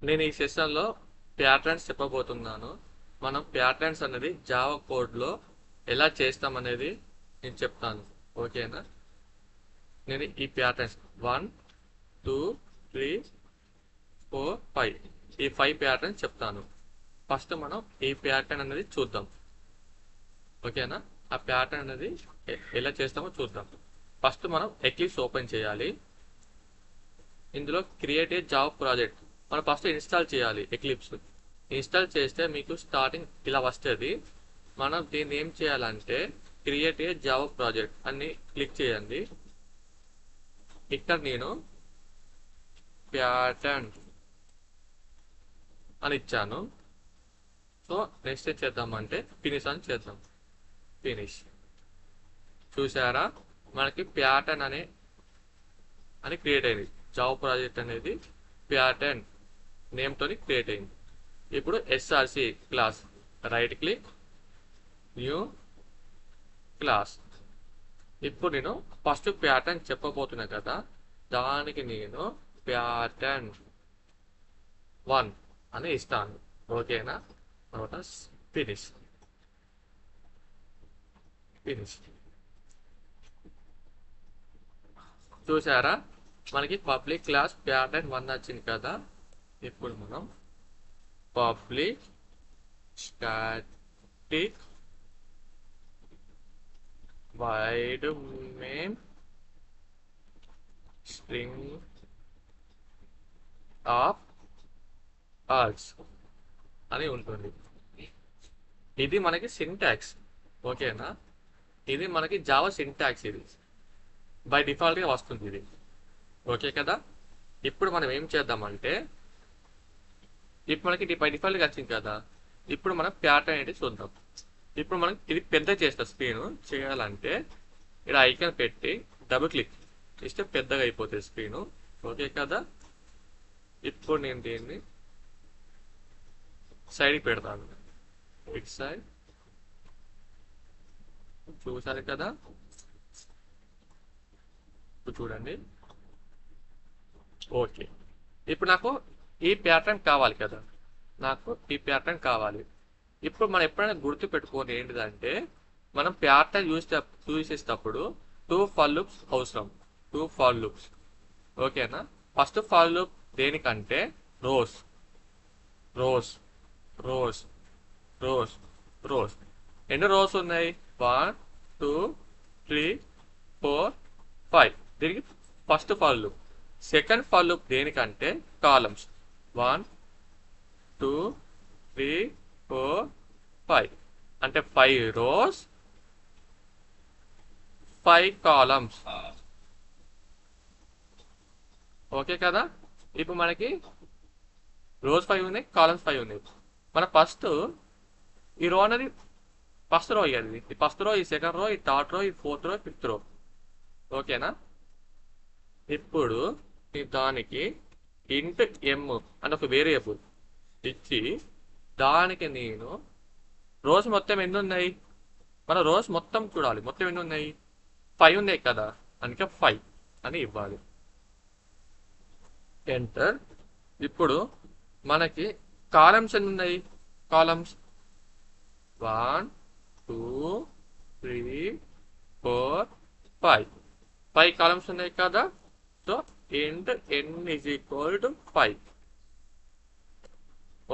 నేను ఈ సెషన్లో ప్యాటర్న్స్ చెప్పబోతున్నాను. మనం ప్యాటర్న్స్ అనేది జావా కోడ్లో ఎలా చేస్తామనేది నేను చెప్తాను. ఓకేనా? నేను ఈ ప్యాటర్న్స్ 1 2 3 4 5 ఈ 5 ప్యాటర్న్స్ చెప్తాను. ఫస్ట్ మనం ఈ ప్యాటర్న్ అనేది చూద్దాం. ఓకేనా? ఆ ప్యాటర్న్ అనేది ఎలా చేస్తామో చూద్దాం. ఫస్ట్ మనం ఎక్లిప్స్ ఓపెన్ చేయాలి. ఇందులో క్రియేట్ ఏ జాబ్ ప్రాజెక్ట్ మనం ఫస్ట్ ఇన్స్టాల్ చేయాలి. ఎక్లిప్స్ ఇన్స్టాల్ చేస్తే మీకు స్టార్టింగ్ ఇలా వస్తుంది. మనం దీన్ని ఏం చేయాలంటే క్రియేట్ ఏ జాబ్ ప్రాజెక్ట్ అని క్లిక్ చేయండి. ఇక్కడ నేను ప్యాటర్న్ అని ఇచ్చాను. సో నెక్స్ట్ ఏం చేద్దామంటే ఫినిష్ అని చేద్దాం. ఫినిష్. చూసారా, మనకి ప్యాటర్న్ అని క్రియేట్ అయింది. జాబ్ ప్రాజెక్ట్ అనేది ప్యాటర్న్ నేమ్తోని క్రియేట్ అయింది. ఇప్పుడు SRC class right click new class. ఇప్పుడు నేను ఫస్ట్ ప్యాటర్న్ చెప్పబోతున్నా కదా, దానికి నేను ప్యాటర్న్ 1 అని ఇస్తాను. ఓకేనా? తర్వాత ఫినిష్. ఫినిష్. చూసారా, మనకి పబ్లిక్ క్లాస్ ప్యాటర్న్ 1 వచ్చింది కదా. ఇప్పుడు మనం public static void main string of args అని ఉంటుంది. ఇది మనకి సింటాక్స్. ఓకేనా? ఇది మనకి జావా సింటాక్స్. ఇది బై డిఫాల్ట్గా వస్తుంది ఇది. ఓకే కదా? ఇప్పుడు మనం ఏం చేద్దామంటే ఇప్పుడు మనకి బై డిఫాల్ట్గా వచ్చింది కదా, ఇప్పుడు మనం ప్యాటర్న్ ఏంటి చూద్దాం. ఇప్పుడు మనం ఇది పెద్ద చేస్తా. స్క్రీన్ చేయాలంటే ఇక్కడ ఐకాన్ పెట్టి డబుల్ క్లిక్ ఇస్తే పెద్దగా అయిపోతుంది స్క్రీన్. ఓకే కదా? ఇప్పుడు నేను దీన్ని సైడ్కి పెడతాను. It side. చూసారు కదా? ఇప్పుడు చూడండి. ఓకే. ఇప్పుడు నాకు ఈ ప్యాటర్న్ కావాలి కదా, నాకు ఈ ప్యాటర్న్ కావాలి. ఇప్పుడు మనం ఎప్పుడైనా గుర్తు పెట్టుకోని ఏంటిదంటే మనం ప్యాటర్న్ యూజ్ చేసేటప్పుడు 2 ఫర్ లూప్స్ అవసరం. 2 ఫర్ లూప్స్. ఓకేనా? ఫస్ట్ ఫర్ లూప్ దేనికంటే rows rows rows rows rows. ఎన్ని రోస్ ఉన్నాయి? 1 2 3 4 5. దీనికి first for loop. Second for loop దేనికంటే కాలమ్స్. 1 2 3 4 5 అంటే 5 రోస్ 5 కాలమ్స్. ఓకే కదా? ఇప్పుడు మనకి రోస్ 5 ఉన్నాయి, కాలమ్స్ 5 ఉన్నాయి. మన ఫస్ట్ ఈ రో అనేది ఫస్ట్ రో ఇవ్వాలి. ఈ ఫస్ట్ రో, ఈ సెకండ్ రో, ఈ థర్డ్ రో, ఈ ఫోర్త్ రో, ఫిఫ్త్ రో. ఓకేనా? ఇప్పుడు దానికి ఇంట్ ఎమ్ అని ఒక వేరియబుల్ ఇచ్చి దానికి నేను రోస్ మొత్తం ఎన్ని ఉన్నాయి, మన రోస్ మొత్తం చూడాలి. మొత్తం ఎన్ని ఉన్నాయి? 5 ఉన్నాయి కదా, అందుకే 5 అని ఇవ్వాలి. ఎంటర్. ఇప్పుడు మనకి కాలమ్స్ ఎన్ని ఉన్నాయి? కాలమ్స్ 1 2 3 4 5. 5 కాలమ్స్ ఉన్నాయి కదా. సో ఇంట్ n ఈజ్ ఈక్వల్ టు 5.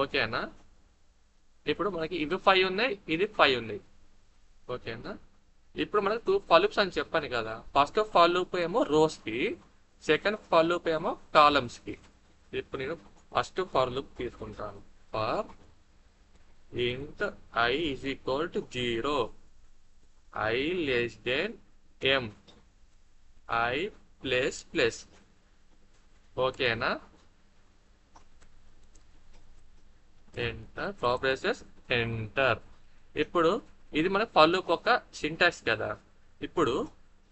ఓకేనా? ఇప్పుడు మనకి ఇవి 5 ఉన్నాయి, ఇది 5 ఉన్నాయి. ఓకేనా? ఇప్పుడు మనకు 2 ఫర్ లూప్స్ అని చెప్పాను కదా. ఫస్ట్ ఫర్ లూప్ ఏమో రోస్ కి, సెకండ్ ఫర్ లూప్ ఏమో కాలమ్స్ కి. ఇప్పుడు నేను ఫస్ట్ ఫర్ లూప్ తీసుకుంటాను. ఫర్ ఇంట్ I is equal to 0, I less than m, I plus plus. ఓకేనా? ఎంటర్. ప్రాబ్రెసెస్ ఎంటర్. ఇప్పుడు ఇది మన ఫర్ లూప్ ఒక సింటాక్స్ కదా. ఇప్పుడు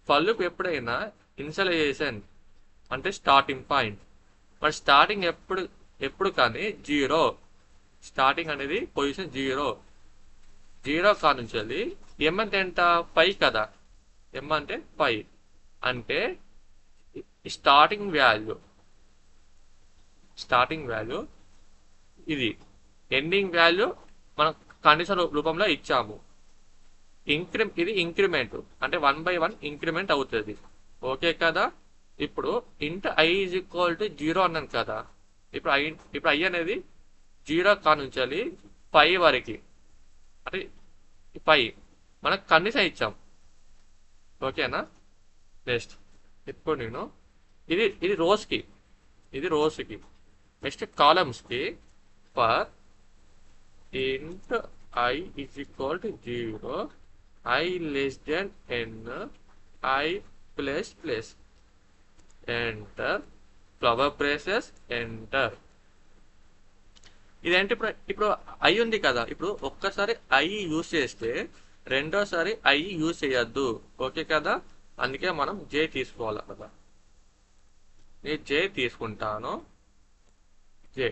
ఫర్ లూప్ ఎప్పుడైనా ఇనిషియలైజేషన్ అంటే స్టార్టింగ్ పాయింట్. మరి స్టార్టింగ్ ఎప్పుడు కానీ 0. స్టార్టింగ్ అనేది పొజిషన్ 0 కానుంచి ఎం అంటే ఎంత? 5 కదా. ఎం అంటే 5 అంటే స్టార్టింగ్ వాల్యూ ఇది ఎండింగ్ వాల్యూ మనం కండిషన్ రూపంలో ఇచ్చాము. ఇది ఇంక్రిమెంట్ అంటే 1/1 ఇంక్రిమెంట్ అవుతుంది. ఓకే కదా. ఇప్పుడు ఇంట్ ఐ ఈజ్ ఈక్వల్ టు 0 అన్నాను కదా. ఇప్పుడు ఐ అనేది 0 కానుంచాలి 5 వరకు, అంటే 5 మనకు కండిషన్ ఇచ్చాం. ఓకేనా. నెక్స్ట్ ఇప్పుడు నేను ఇది రోస్కి, నెక్స్ట్ కాలమ్స్కి for int I is equal to 0 I less than N I plus plus enter flower braces enter. ఇదేంటి ఇప్పుడు ఐ ఉంది కదా. ఇప్పుడు ఒక్కసారి ఐ యూజ్ చేస్తే రెండోసారి ఐ యూజ్ చేయొద్దు. ఓకే కదా. అందుకే మనం జే తీసుకోవాలి కదా. నేను జే తీసుకుంటాను, జే.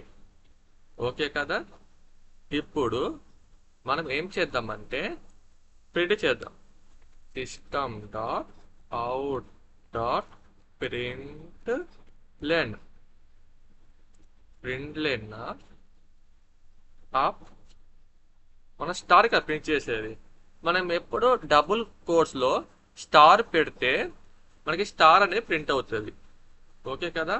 ఓకే కదా. ఇప్పుడు మనం ఏం చేద్దామంటే ప్రింట్ చేద్దాం. System dot out dot println of మన స్టార్ కదా ప్రింట్ చేసేది. మనం ఎప్పుడు డబుల్ కోట్స్లో స్టార్ పెడితే మనకి స్టార్ అనేది ప్రింట్ అవుతుంది. ఓకే కదా.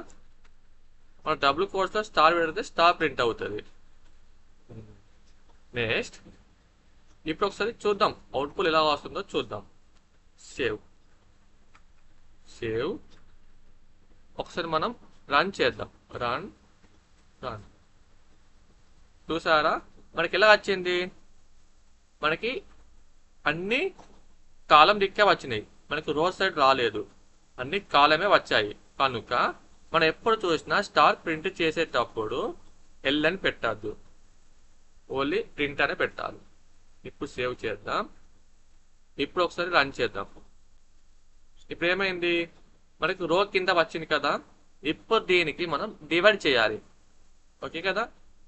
మన డబుల్ కోట్స్లో స్టార్ పెడితే స్టార్ ప్రింట్ అవుతుంది. నెక్స్ట్ ఇప్పుడు ఒకసారి చూద్దాం అవుట్పుట్ ఎలా వస్తుందో చూద్దాం. సేవ్ ఒకసారి మనం రన్ చేద్దాం. రన్ చూసారా మనకి ఎలా వచ్చింది. మనకి అన్ని కాలం దిక్కే వచ్చినాయి, మనకి రోడ్ సైడ్ రాలేదు, అన్ని కాలమే వచ్చాయి. కనుక మనం ఎప్పుడు చూసినా స్టార్ ప్రింట్ చేసేటప్పుడు ఎల్ అని పెట్టద్దు, ఓన్లీ ప్రింట్ అనే పెట్టాలి. ఇప్పుడు సేవ్ చేద్దాం. ఇప్పుడు ఒకసారి రన్ చేద్దాం. ఇప్పుడు ఏమైంది, మనకి రో కింద వచ్చింది కదా. ఇప్పుడు దీనికి మనం డివైడ్ చేయాలి. ఓకే కదా.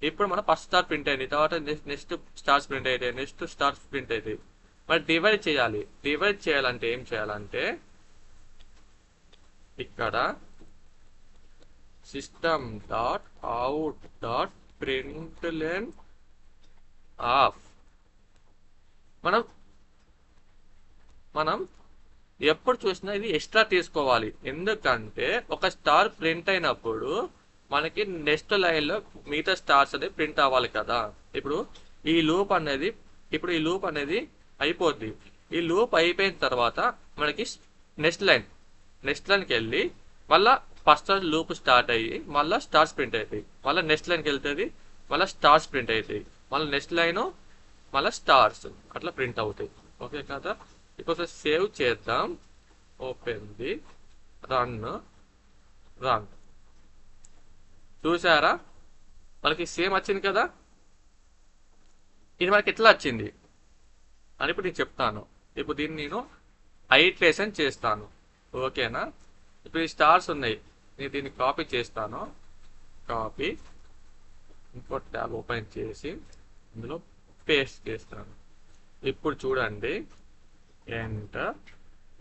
ఇప్పుడు మనం ఫస్ట్ స్టార్ ప్రింట్ అయింది, తర్వాత నెక్స్ట్ స్టార్స్ ప్రింట్ అయితే, నెక్స్ట్ స్టార్స్ ప్రింట్ అవుతాయి. మరి డివైడ్ చేయాలి. డివైడ్ చేయాలంటే ఏం చేయాలంటే ఇక్కడ system dot out dot println of మనం ఎప్పుడు చూసినా ఇది ఎక్స్ట్రా తీసుకోవాలి. ఎందుకంటే ఒక స్టార్ ప్రింట్ అయినప్పుడు మనకి నెక్స్ట్ లైన్లో మిగతా స్టార్స్ అనేది ప్రింట్ అవ్వాలి కదా. ఇప్పుడు ఈ లూప్ అనేది అయిపోద్ది. ఈ లూప్ అయిపోయిన తర్వాత మనకి నెక్స్ట్ లైన్కి వెళ్ళి మళ్ళీ ఫస్ట్ లూప్ స్టార్ట్ అయ్యి మళ్ళీ స్టార్స్ ప్రింట్ అవుతాయి, మళ్ళీ నెక్స్ట్ లైన్కి వెళ్తుంది, మళ్ళీ స్టార్స్ ప్రింట్ అవుతాయి, మళ్ళీ నెక్స్ట్ లైన్, మళ్ళీ స్టార్స్ అట్లా ప్రింట్ అవుతాయి. ఓకే కదా. ఇప్పుడు సేవ్ చేద్దాం. Open the run. చూసారా మనకి సేమ్ వచ్చింది కదా. ఇది మనకి ఎట్లా వచ్చింది అని ఇప్పుడు నేను చెప్తాను. ఇప్పుడు దీన్ని నేను ఐట్రేషన్ చేస్తాను. ఓకేనా. ఇప్పుడు ఈ స్టార్స్ ఉన్నాయి, నేను దీన్ని కాపీ చేస్తాను. కాపీ, ఇంకో ట్యాబ్ ఓపెన్ చేసి ఇందులో పేస్ట్ చేస్తాను. ఇప్పుడు చూడండి ఎంటర్.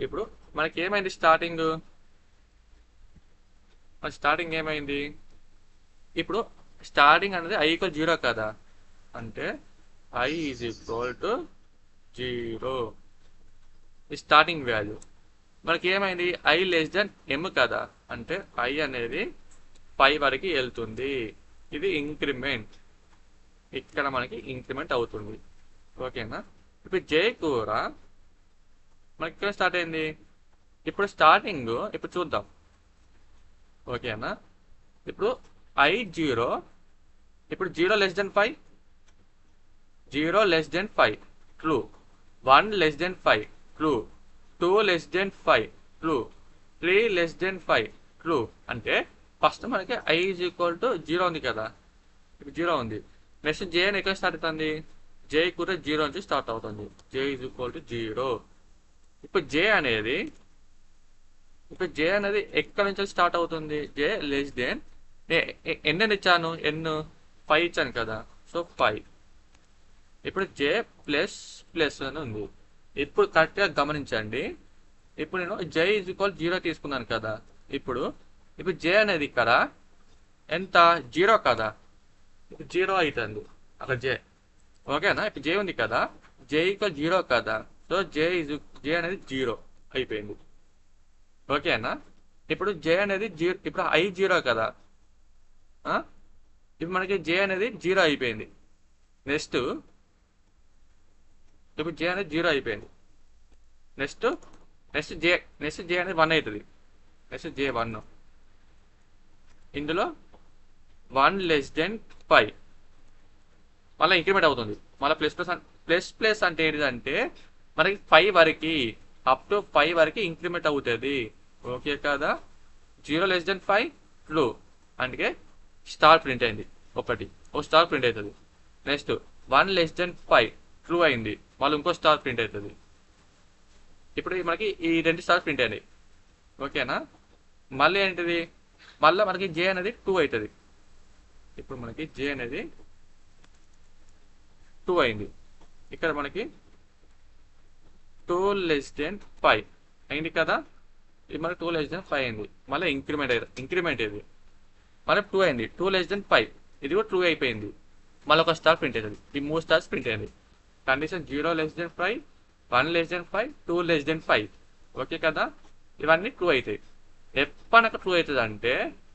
ఇప్పుడు మనకి ఏమైంది స్టార్టింగ్ ఏమైంది. ఇప్పుడు స్టార్టింగ్ అనేది ఐ ఈక్వల్ 0 కదా. అంటే ఐ ఈజ్ ఈక్వల్ టు 0 ఈ స్టార్టింగ్ వాల్యూ. మనకి ఏమైంది ఐ లెస్ దెన్ ఎమ్ కదా. అంటే ఐ అనేది 5 వరకు వెళ్తుంది. ఇది ఇంక్రిమెంట్, ఇక్కడ మనకి ఇంక్రిమెంట్ అవుతుంది. ఓకేనా. ఇప్పుడు జే కూడా మనకి ఇక్కడ స్టార్ట్ అయింది. ఇప్పుడు ఇప్పుడు చూద్దాం. ఓకేనా. ఇప్పుడు ఐ 0, ఇప్పుడు 0 less than 5, 0 less than 5 true, 1 less than 5 true, 2 less than 5 true, 3 less than 5 true. అంటే ఫస్ట్ మనకి ఐ ఈజ్ ఈక్వల్ టు 0 ఉంది కదా. ఇప్పుడు 0 ఉంది. నెక్స్ట్ జే అని ఎక్కడ స్టార్ట్ అవుతుంది, జే కూడా 0 నుంచి స్టార్ట్ అవుతుంది. జే ఈజ్ ఈక్వల్ టు 0. ఇప్పుడు జే అనేది ఎక్కడి నుంచి స్టార్ట్ అవుతుంది. జే లెస్ దెన్ ఎన్ అని ఇచ్చాను, ఎన్ 5 ఇచ్చాను కదా. సో 5. ఇప్పుడు జే ప్లస్ ప్లస్ అని ఉంది. ఇప్పుడు కరెక్ట్గా గమనించండి. ఇప్పుడు నేను జే ఈజ్ ఈక్వల్ 0 తీసుకున్నాను కదా. ఇప్పుడు జే అనేది ఇక్కడ ఎంత 0 కదా. ఇప్పుడు 0 అవుతుంది అక్కడ జే. ఓకేనా? ఇప్పుడు జే ఉంది కదా, జే ఈక్వల్ 0 కదా, సో జే అనేది 0 అయిపోయింది. ఓకేనా? ఇప్పుడు జే అనేది 0, ఇప్పుడు ఐ 0 కదా, ఇప్పుడు మనకి జే అనేది 0 అయిపోయింది. నెక్స్ట్ ఇప్పుడు జే అనేది 0 అయిపోయింది. నెక్స్ట్ నెక్స్ట్ జే అనేది 1 అవుతుంది. నెక్స్ట్ జే 1, ఇందులో 1<5 మళ్ళీ ఇంక్రిమెంట్ అవుతుంది. మళ్ళీ ప్లస్ అంటే ఏంటిదంటే మనకి 5 వరకు, అప్ టు 5 వరకు ఇంక్రిమెంట్ అవుతుంది. ఓకే కదా? 0<5 ట్రూ, అందుకే స్టార్ ప్రింట్ అయింది. ఒక స్టార్ ప్రింట్ అవుతుంది. నెక్స్ట్ 1<5 ట్రూ అయింది, మళ్ళీ ఇంకో స్టార్ ప్రింట్ అవుతుంది. ఇప్పుడు మనకి ఈ 2 స్టార్స్ ప్రింట్ అయినాయి. ఓకేనా? మళ్ళీ ఏంటిది, మళ్ళీ మనకి జే అనేది 2 అవుతుంది. ఇప్పుడు మనకి జే అనేది 2 అయింది. ఇక్కడ మనకి 2 5 అయింది కదా, ఇది మనకి 2 5 అయింది. మళ్ళీ ఇంక్రిమెంట్ ఇది మళ్ళీ 2 అయింది. 2>5 ఇది కూడా 2 అయిపోయింది. మళ్ళీ ఒక స్టార్ ప్రింట్ అవుతుంది. ఈ 3 స్టార్స్ ప్రింట్ అయింది. కండిషన్ 0>5, 1>5, 2>5. ఓకే కదా? ఇవన్నీ 2 అవుతాయి. ఎప్పటిక 2 అవుతుంది అంటే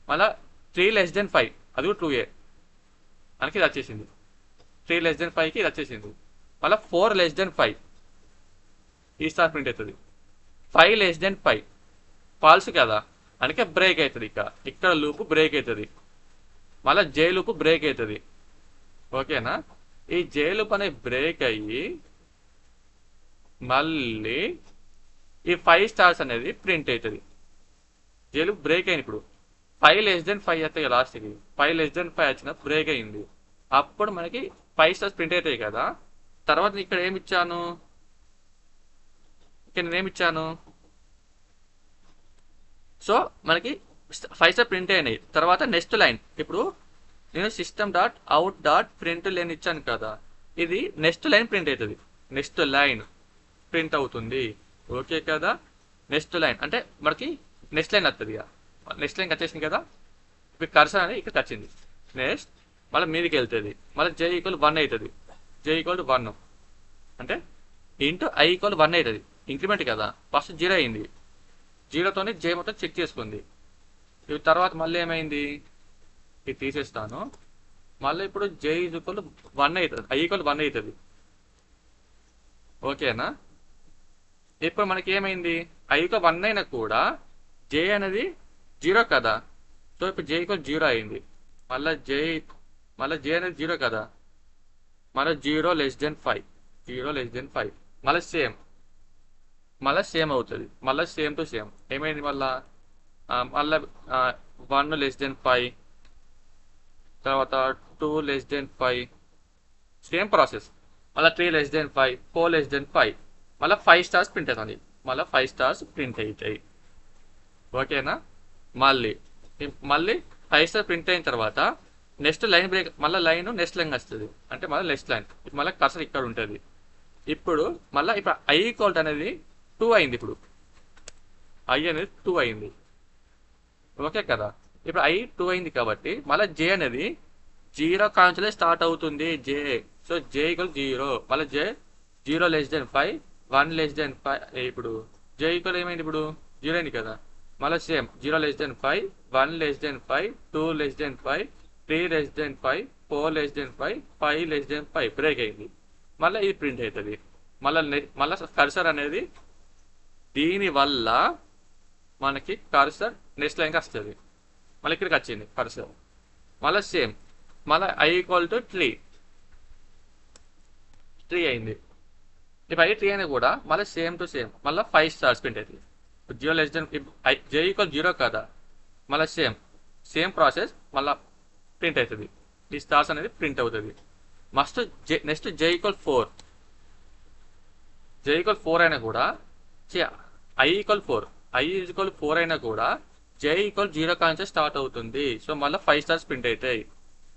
మళ్ళీ 3>5 అది కూడా 2 మనకి ఇది వచ్చేసింది. 3>5కి ఇది వచ్చేసింది. మళ్ళీ 4>5 ఈ స్టార్ ప్రింట్ అవుతుంది. 5>5 ఫాల్స్ కదా, అందుకే బ్రేక్ అవుతుంది. ఇక్కడ లూప్ బ్రేక్ అవుతుంది. మళ్ళీ జే లూప్ బ్రేక్ అవుతుంది. ఓకేనా? ఈ జే లూప్ అనేది బ్రేక్ అయ్యి మళ్ళీ ఈ 5 స్టార్స్ అనేది ప్రింట్ అవుతుంది. జే లూప్ బ్రేక్ అయింది. ఇప్పుడు 5>5 అవుతాయి కదా, లాస్ట్కి 5>5 వచ్చిన బ్రేక్ అయింది. అప్పుడు మనకి 5 స్టార్స్ ప్రింట్ అవుతాయి కదా. తర్వాత ఇక్కడ ఏమి ఇచ్చాను, ఇక్కడ నేనేమి ఇచ్చాను, సో మనకి 5 స్టార్ ప్రింట్ అయినాయి. తర్వాత నెక్స్ట్ లైన్, ఇప్పుడు నేను system.out.println ఇచ్చాను కదా, ఇది నెక్స్ట్ లైన్ ప్రింట్ అవుతుంది. నెక్స్ట్ లైన్ ప్రింట్ అవుతుంది. ఓకే కదా? నెక్స్ట్ లైన్ అంటే మనకి నెక్స్ట్ లైన్ వస్తుంది. నెక్స్ట్ లైన్ వచ్చేసింది కదా, ఇప్పుడు కర్సర్ అనేది ఇక్కడ వచ్చింది. నెక్స్ట్ మళ్ళీ మీదకి వెళ్తుంది. మళ్ళీ జే ఈక్వల్ 1 అవుతుంది. జే ఈక్వల్ 1 అంటే ఇంటూ ఐ ఈక్వల్ 1 అవుతుంది. ఇంక్రిమెంట్ కదా, ఫస్ట్ 0 అయింది. 0తోనే జే మొత్తం చెక్ చేసుకుంది. ఇవి తర్వాత మళ్ళీ ఏమైంది, ఇది తీసేస్తాను. మళ్ళీ ఇప్పుడు జే ఈక్వల్ 1 అవుతుంది, ఐ ఈక్వల్ 1 అవుతుంది. ఓకేనా? ఇప్పుడు మనకి ఏమైంది, ఐ ఈక్వల్ 1 అయినా కూడా జే అనేది 0 కదా, సో ఇప్పుడు జే ఈక్వల్ 0 అయింది. మళ్ళీ జే అనేది 0 కదా, మళ్ళీ 0>5 మళ్ళీ సేమ్ అవుతుంది. మళ్ళీ సేమ్ టు సేమ్ ఏమైంది, మళ్ళీ 1>5, తర్వాత 2>5, సేమ్ ప్రాసెస్. మళ్ళీ 3>5, 4>5, మళ్ళీ 5 స్టార్స్ ప్రింట్ అవుతుంది. మళ్ళీ 5 స్టార్స్ ప్రింట్ అవుతాయి. ఓకేనా? మళ్ళీ 5 స్టార్ ప్రింట్ అయిన తర్వాత నెక్స్ట్ లైన్ బ్రేక్, మళ్ళీ లైన్ నెక్స్ట్ లైన్ వస్తుంది. అంటే మళ్ళీ నెక్స్ట్ లైన్, మళ్ళీ కర్సర్ ఇక్కడ ఉంటుంది. ఇప్పుడు ఐ ఈక్వల్ అనేది 2 అయింది. ఇప్పుడు ఐ అనేది 2 అయింది. ఓకే కదా? ఇప్పుడు ఐ 2 అయింది కాబట్టి మళ్ళీ జే అనేది 0 కాంచులే స్టార్ట్ అవుతుంది. జే, సో జే ఈక్వల్ 0. మళ్ళీ జే 0>5, 1>5. ఇప్పుడు జే ఈక్వల్ ఏమైంది, ఇప్పుడు 0 అయింది కదా, మళ్ళీ సేమ్ 0>5, 1>5, 2>5, 3>5, 4>5, 5>5 బ్రేక్ అయింది. మళ్ళీ ఇది ప్రింట్ అవుతుంది. మళ్ళీ కర్సర్ అనేది దీనివల్ల మనకి కర్సర్ నెక్స్ట్ లైన్కి వస్తుంది. మళ్ళీ ఇక్కడికి వచ్చింది కర్సర్. మళ్ళీ సేమ్, మళ్ళీ ఐ ఈక్వల్ టు 3 అయింది. ఇప్పుడు ఐ 3 అయినా కూడా మళ్ళీ సేమ్ టు సేమ్ మళ్ళీ 5 స్టార్స్ ప్రింట్ అవుతుంది. 0 జే ఈక్వల్ 0 కదా, మళ్ళీ సేమ్ ప్రాసెస్ మళ్ళీ ప్రింట్ అవుతుంది. ఈ స్టార్స్ అనేది ప్రింట్ అవుతుంది. నెక్స్ట్ జే ఈక్వల్ 4 అయినా కూడా ఐ ఈక్వల్ 4 అయినా కూడా జే ఈక్వల్ 0 కాంచే స్టార్ట్ అవుతుంది. సో మళ్ళీ 5 స్టార్స్ ప్రింట్ అవుతాయి.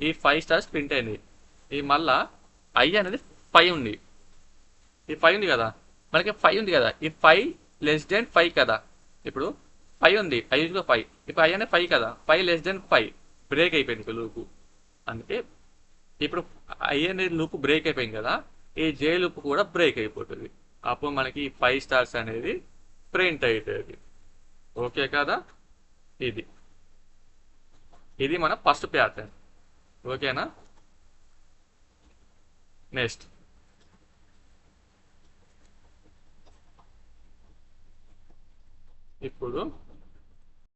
ఈ 5 స్టార్స్ ప్రింట్ అయింది. ఈ మళ్ళీ ఐ అనేది 5 ఉంది. ఈ 5 ఉంది కదా, మనకి 5 ఉంది కదా, ఈ 5>5 కదా, ఇప్పుడు 5 ఉంది, ఐ ఈక్వల్ 5. ఇప్పుడు ఐ అనేది 5 కదా, 5>5 బ్రేక్ అయిపోయింది లూపు. అందుకే ఇప్పుడు ఐ అనేది లూప్ బ్రేక్ అయిపోయింది కదా, ఈ జే లూప్ కూడా బ్రేక్ అయిపోతుంది. అప్పుడు మనకి 5 స్టార్స్ అనేది ప్రింట్ అవుతుంది. ఓకే కదా? ఇది ఇది మన ఫస్ట్ ప్యాటర్న్. ఓకేనా? నెక్స్ట్ ఇప్పుడు